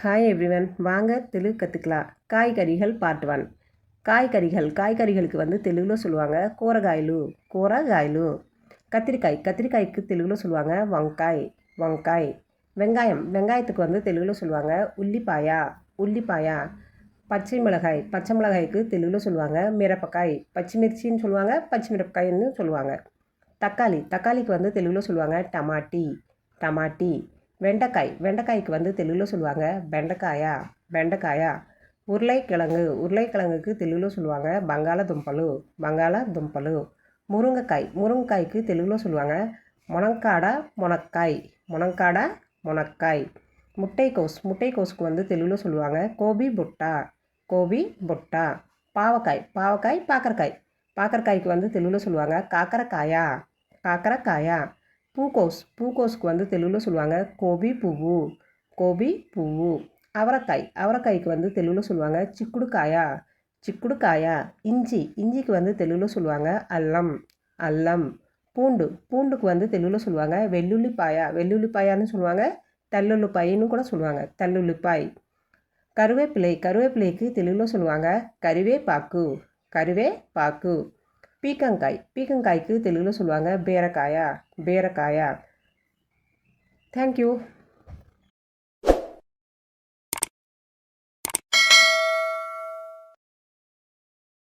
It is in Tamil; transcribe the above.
ஹாய் எவ்ரிவன், வாங்க தெலுங்கு கற்றுக்கலாம். காய்கறிகள் பார்ட் 1. காய்கறிகளுக்கு வந்து தெலுங்குல சொல்லுவாங்க கூரகாயலு, கூரகாயலு. கத்திரிக்காய்க்கு தெலுங்குல சொல்லுவாங்க వంకాయ్. வெங்காயத்துக்கு வந்து தெலுங்குல சொல்லுவாங்க ఉల్లిపాయ. பச்சை மிளகாய்க்கு தெலுங்குல சொல்லுவாங்க பச்சிமிர்ச்சின்னு சொல்லுவாங்க, பச்சை மிரப்பக்காய்ன்னு சொல்லுவாங்க. தக்காளிக்கு வந்து தெலுங்குல சொல்லுவாங்க டமாட்டி. வெண்டைக்காய்க்கு வந்து தெலுங்குல சொல்லுவாங்க బెండకాయ. உருளைக்கிழங்குக்கு தெலுங்குல சொல்லுவாங்க బంగాళదుంపలు. முருங்கைக்காய்க்கு தெலுங்குல சொல்லுவாங்க முனங்காடா. முட்டைக்கோஸுக்கு வந்து தெலுங்குல சொல்லுவாங்க கோபி புட்டா. பாவக்காய் பாக்கறக்காய்க்கு வந்து தெலுங்குல சொல்லுவாங்க காக்கரக்காயா. பூக்கோஸுக்கு வந்து தெலுங்குல சொல்லுவாங்க கோபி புவ்வு. அவரைக்காய்க்கு வந்து தெலுங்குல சொல்லுவாங்க சிக்குடுக்காயா. இஞ்சிக்கு வந்து தெலுங்குல சொல்லுவாங்க அல்லம். பூண்டுக்கு வந்து தெலுங்குல சொல்லுவாங்க வெள்ளுள்ளிப்பாயான்னு சொல்லுவாங்க, தள்ளுள்ளிப்பாயின்னு கூட சொல்லுவாங்க, தள்ளுள்ளிப்பாய். கருவேப்பிலைக்கு தெலுங்குல சொல்லுவாங்க கருவேப்பாக்கு. பீக்கங்காய்க்கு தெலுங்குல சொல்லுவாங்க బీరకాయ. தேங்க்யூ.